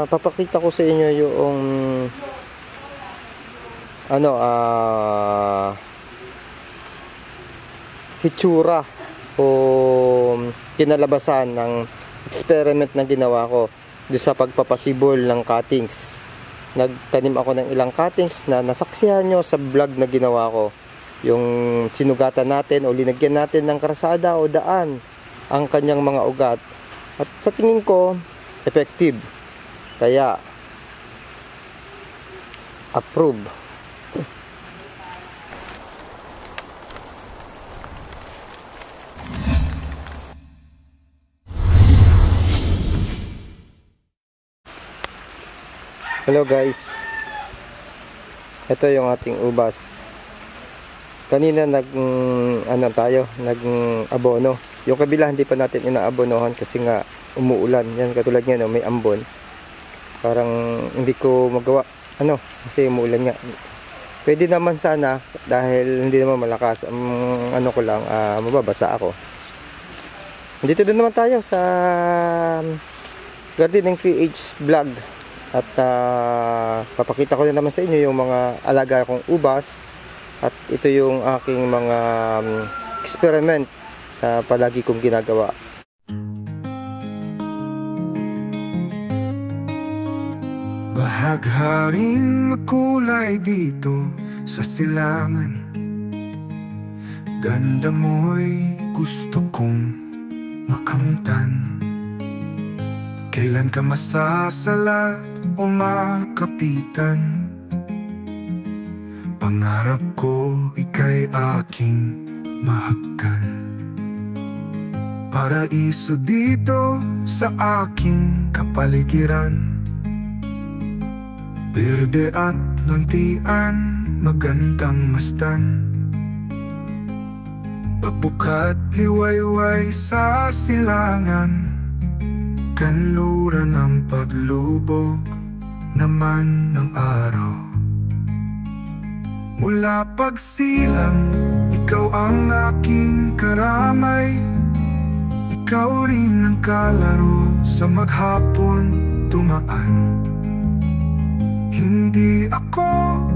Papakita ko sa inyo yung hitsura o kinalabasan ng experiment na ginawa ko doon sa pagpapasibol ng cuttings. Nagtanim ako ng ilang cuttings na nasaksihan nyo sa vlog na ginawa ko. Yung sinugatan natin o linagyan natin ng karsada o daan ang kanyang mga ugat. At sa tingin ko, effective. Kaya, approve. Hello guys. Ito yung ating ubas. Kanina nag-abono. Yung kabila hindi pa natin inaabonohan kasi nga umuulan. Yan katulad niya, no, may ambon. Parang hindi ko magawa kasi umuulan nga. Pwede naman sana dahil hindi naman malakas. Ko lang, mababasa ako. Dito din naman tayo sa Gardening PH vlog. At papakita ko din naman sa inyo yung mga alaga kong ubas. At ito yung aking mga experiment na palagi kong ginagawa. Bahagharing makulay dito sa silangan. Ganda mo'y gusto kong makamtan. Kailan ka masasalat o makapitan? Pangarap ko ika'y aking mahagkan. Paraiso dito sa aking kapaligiran. Berde at luntian, magandang mastan. Pagbukat liwayway sa silangan. Kanluran ang paglubog naman ng araw. Mula pagsilang, ikaw ang aking karamay. Ikaw rin ang kalaro sa maghapon tumaan. Hindi ako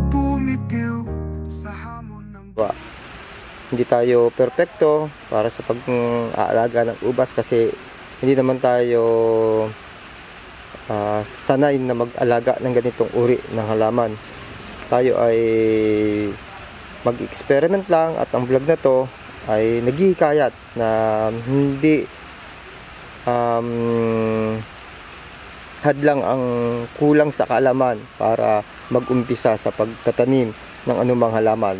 bumitiw sa hamon ng Hindi tayo perfecto para sa pag-aalaga ng ubas kasi hindi naman tayo sanay na mag-alaga ng ganitong uri ng halaman. Tayo ay mag-experiment lang at ang vlog na to ay naghihikayat na hindi hadlang ang kulang sa kaalaman para mag-umpisa sa pagtatanim ng anumang halaman.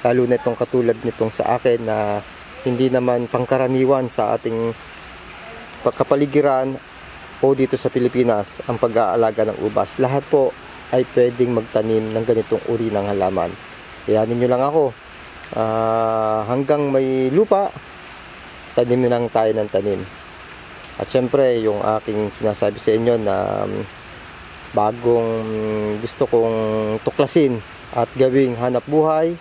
Lalo na itong katulad nitong sa akin na hindi naman pangkaraniwan sa ating pagkapaligiran o dito sa Pilipinas ang pag-aalaga ng ubas. Lahat po ay pwedeng magtanim ng ganitong uri ng halaman. Kaya ninyo lang ako. Hanggang may lupa, tanim na lang tayo ng tanim. At syempre, yung aking sinasabi sa inyo na bagong gusto kong tuklasin at gawing hanap buhay,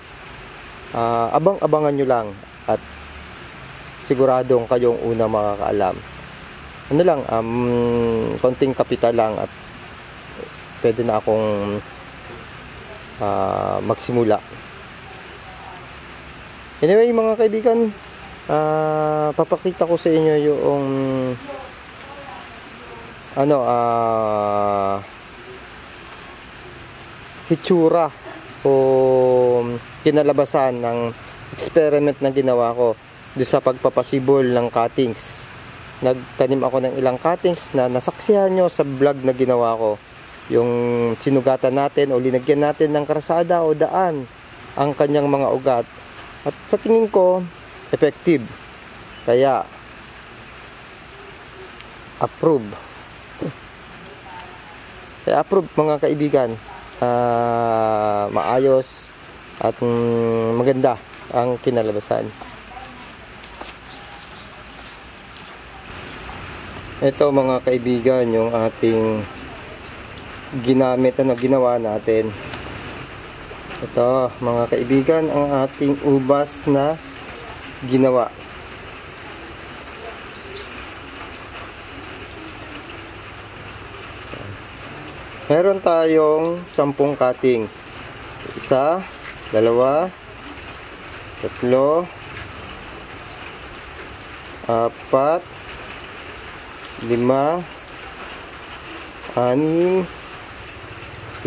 abang-abangan nyo lang at siguradong kayong unang makakaalam. Konting kapital lang at pwede na akong magsimula. Anyway mga kaibigan, papakita ko sa inyo yung hitsura o kinalabasan ng experiment na ginawa ko doon sa pagpapasibol ng cuttings. Nagtanim ako ng ilang cuttings na nasaksihan nyo sa vlog na ginawa ko. Yung sinugatan natin o linagyan natin ng karsada o daan ang kanyang mga ugat. At sa tingin ko, effective. Kaya, approve. Kaya approve mga kaibigan. Maayos at maganda ang kinalabasan. Ito mga kaibigan yung ating ginawa natin. Ito mga kaibigan ang ating ubas na ginawa. Meron tayong 10 cuttings. 1, 2, 3, 4, 5, 6,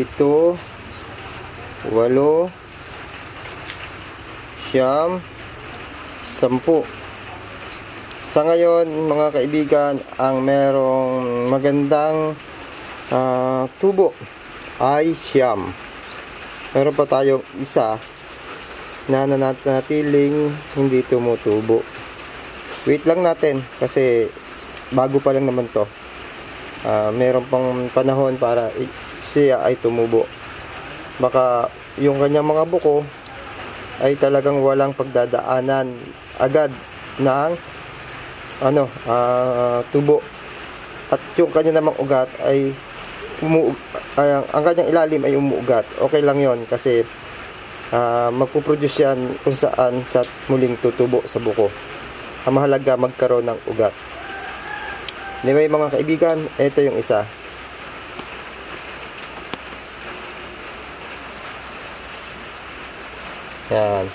7, 8, 9, 10. Sa ngayon mga kaibigan, ang merong magandang tubo ay 9. Meron pa tayong isa na nanatiling hindi tumutubo. Wait lang natin kasi bago pa lang naman to. Meron pang panahon para siya ay tumubo. Baka yung kanyang mga buko ay talagang walang pagdadaanan agad ng tubo, at yung kanya namang ugat ay ang kanyang ilalim ay umuugat. Okay lang yon kasi magpuproduce yan kung saan sa muling tutubo sa buko. Ang mahalaga magkaroon ng ugat. Anyway mga kaibigan, ito yung isa. Yan,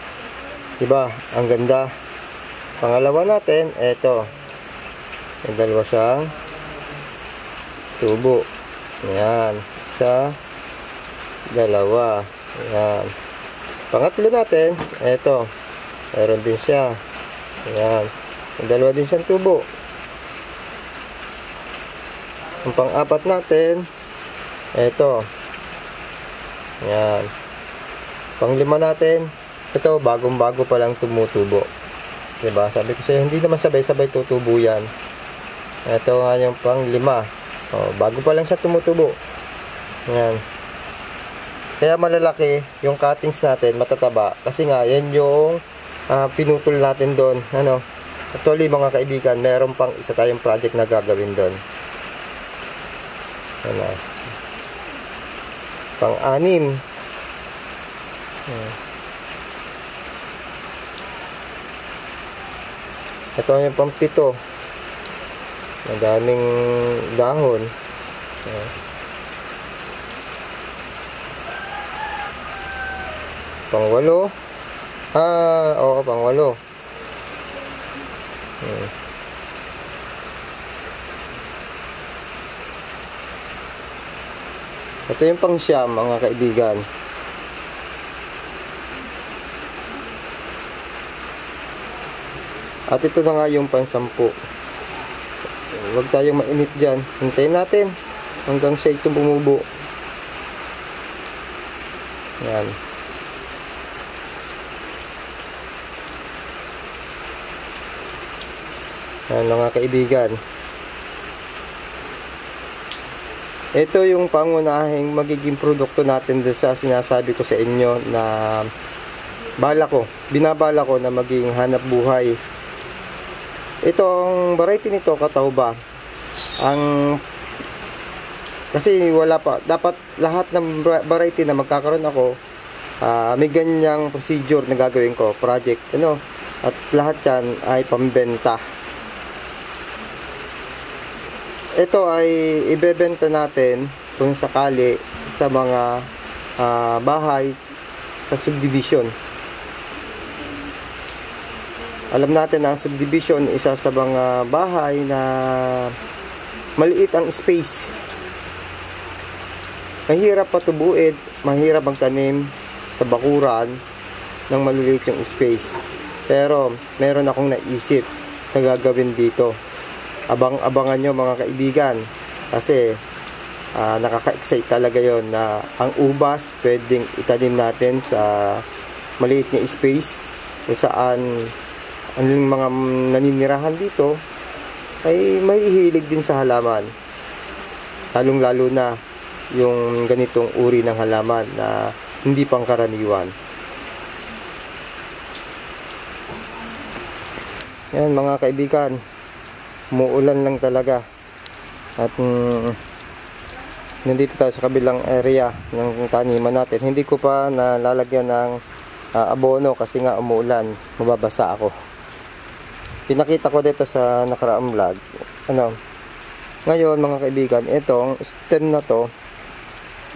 diba ang ganda. Pangalawa natin, ito. May dalawa siyang tubo. Yan. Isa, dalawa. Yan. Pangatlo natin, ito. Meron din siya. Yan. May dalawa din siyang tubo. Ang pang-apat natin, ito. Yan. Pang-lima natin, ito, bagong-bago pa lang tumutubo. Diba? Sabi ko sa'yo, hindi naman sabay-sabay tutubo yan. Ito nga yung pang-5. Bago pa lang siya tumutubo. Yan. Kaya malalaki yung cuttings natin, matataba. Kasi nga, yan yung pinutol natin doon. Actually mga kaibigan, meron pang isa tayong project na gagawin doon. Pang-6. Ito yung pang-7. Madaming dahon. Pang-8. Oo, pang-8. Ito yung pang-9 mga kaibigan. At ito na nga yung pang-10. Huwag tayong mainit dyan. Hintayin natin hanggang siya ito bumubo. Yan. Yan mga kaibigan. Ito yung pangunahing magiging produkto natin doon sa sinasabi ko sa inyo na binabala ko na maging hanap buhay. Itong variety nito, Catawba, kasi wala pa, dapat lahat ng variety na magkakaroon ako, may ganyang procedure na gagawin ko, project, at lahat yan ay pambenta. Ito ay ibebenta natin kung sakali sa mga bahay sa subdivision. Alam natin na ang subdivision, isa sa mga bahay na maliit ang space. Mahirap patubuin, mahirap magtanim sa bakuran ng maliliit yung space. Pero meron akong naisip na gagawin dito. Abang-abangan nyo mga kaibigan. Kasi nakaka-excite talaga yon na ang ubas pwedeng itanim natin sa maliit na space kung saan ang mga naninirahan dito ay may hilig din sa halaman. Lalong-lalo na yung ganitong uri ng halaman na hindi pangkaraniwan. Yan mga kaibigan, umuulan lang talaga. At nandito tayo sa kabilang area ng taniman natin. Hindi ko pa nalalagyan ng abono kasi nga umuulan, mababasa ako. Pinakita ko dito sa nakaraang vlog. Ngayon mga kaibigan, itong stem na to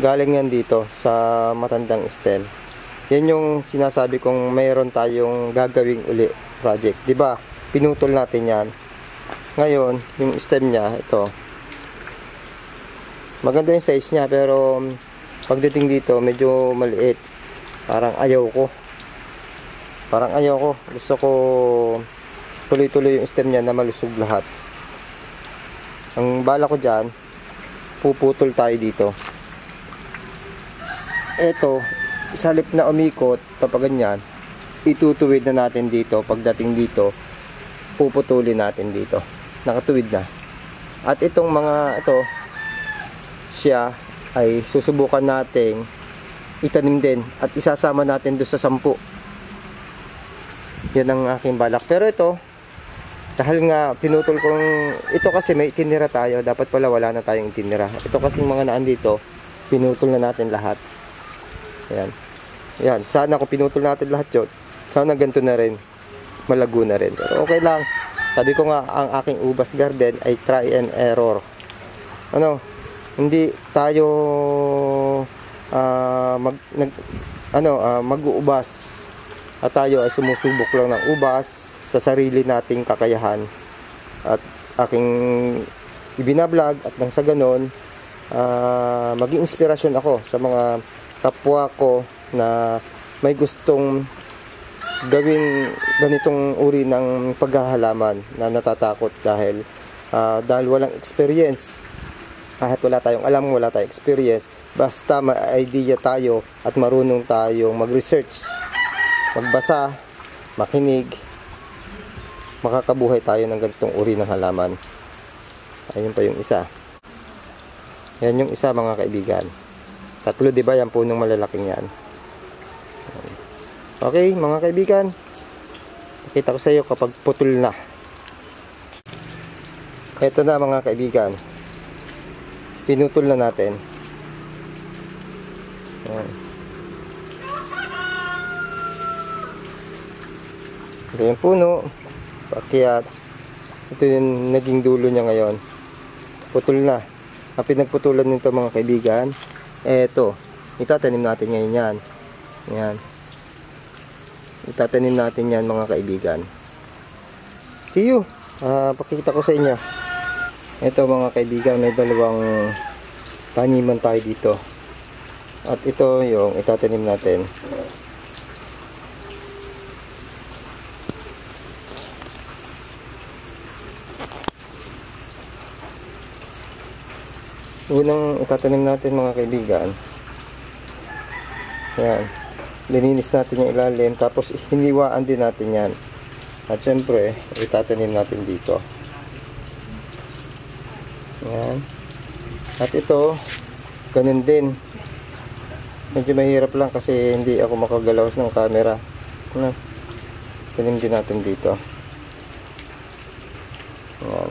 galing yan dito sa matandang stem. Yan yung sinasabi kong mayroon tayong gagawing uli project. Diba? Pinutol natin yan. Ngayon, yung stem niya, ito. Maganda yung size niya, pero pagdating dito, medyo maliit. Parang ayaw ko. Gusto ko tuloy-tuloy yung stem niya na malusog lahat. Ang bala ko dyan, puputol tayo dito. Ito, sa halip na umikot, kapag ganyan, itutuwid na natin dito. Pagdating dito, puputulin natin dito. Nakatuwid na. At itong mga ito, siya ay susubukan nating itanim din at isasama natin doon sa 10. Yan ang aking balak. Pero ito, dahil nga pinutol kong ito, kasi may itinira tayo, dapat pala wala na tayong itinira. Ito kasing mga naan dito, pinutol na natin lahat. Ayan. Yan, sana kung pinutol natin lahat yun, sana ganito na rin, malago na rin. Pero okay lang. Sabi ko nga, ang aking ubas garden ay try and error. Hindi tayo mag-uubas. At tayo ay sumusubok lang ng ubas sa sarili nating kakayahan. At aking ibinablog at nang sa ganon, maging inspirasyon ako sa mga kapwa ko na may gustong gawin ganitong uri ng paghahalaman na natatakot dahil walang experience. Kahit wala tayong alam, wala tayong experience, basta may idea tayo at marunong tayong mag-research, magbasa, makinig, makakabuhay tayo ng ganitong uri ng halaman. Ayun pa yung isa. Yan yung isa, mga kaibigan. 3, diba? Yan punong malalaking yan. Okay, mga kaibigan. Pakita ko sa iyo kapag putol na. Ito na, mga kaibigan. Pinutol na natin. Ayan. Ito yung puno. Pakyat. Ito yung naging dulo niya ngayon. Putol na. Ang pinagputulan nito, mga kaibigan, eto, itatanim natin ngayon yan. Yan. Itatanim natin yan, mga kaibigan. See you. Pakita ko sa inyo. Ito, mga kaibigan, may dalawang taniman tayo dito. At ito yung itatanim natin. Unang itatanim natin, mga kaibigan. Yan. Lininis natin yung ilalim, tapos hiniwaan din natin yan. At syempre, itatanim natin dito. Yan. At ito, ganun din. Medyo mahirap lang kasi hindi ako makagalaw ng camera. Tanim din natin dito. Yan.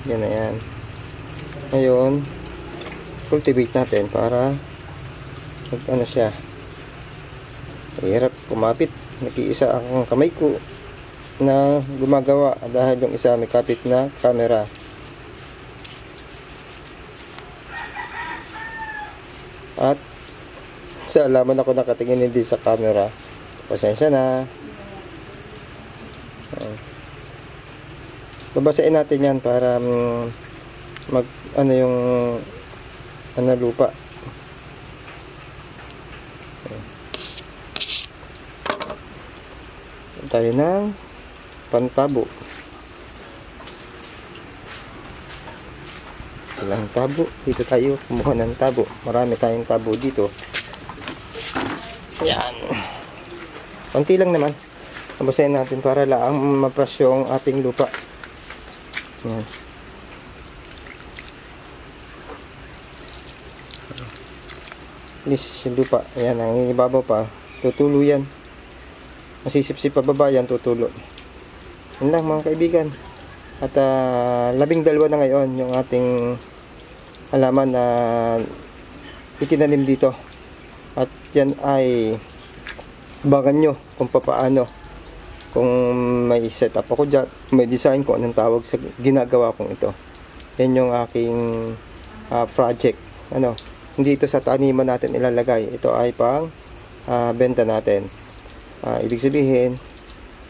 Yan na yan. Ngayon, cultivate natin para ano siya. Mahirap kumapit. Nag-iisa ang kamay ko na gumagawa dahil yung isa may kapit na camera. At sa alaman ako nakatingin hindi sa camera. Pasensya na. Babasain natin yan para mag yung lupa. Tayo ng pantabo. Ilang tabo. Dito tayo kumuha ng tabo. Marami tayong tabo dito. Yan. Konti lang naman. Babasain natin para lang mapras yung ating lupa. Yan. This yung lupa. Ayan, ang ibabaw pa. Tutulo yan. Masisip-sip pa baba yan, tutulo. Yan lang, mga kaibigan. At 12 na ngayon yung ating halaman na itinanim dito. At yan ay abangan nyo kung papaano. Kung may set up ako dyan, may design ko anong tawag sa ginagawa kong ito. Yan yung aking project. Hindi ito sa taniman natin ilalagay. Ito ay pang benta natin. Ibig sabihin,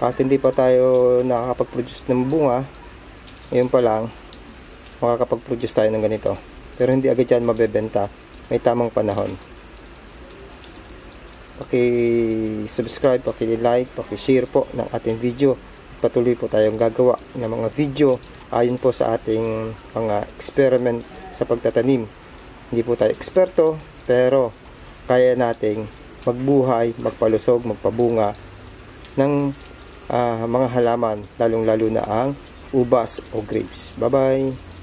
at hindi pa tayo nakakapag-produce ng bunga, ngayon pa lang makakapag-produce tayo ng ganito. Pero hindi agad yan mabebenta. May tamang panahon. Paki-subscribe, paki-like, paki-share po ng ating video. Patuloy po tayong gagawa ng mga video ayon po sa ating mga experiment sa pagtatanim. Hindi po tayo eksperto, pero kaya nating magbuhay, magpalusog, magpabunga ng mga halaman, lalong-lalo na ang ubas o grapes. Bye-bye!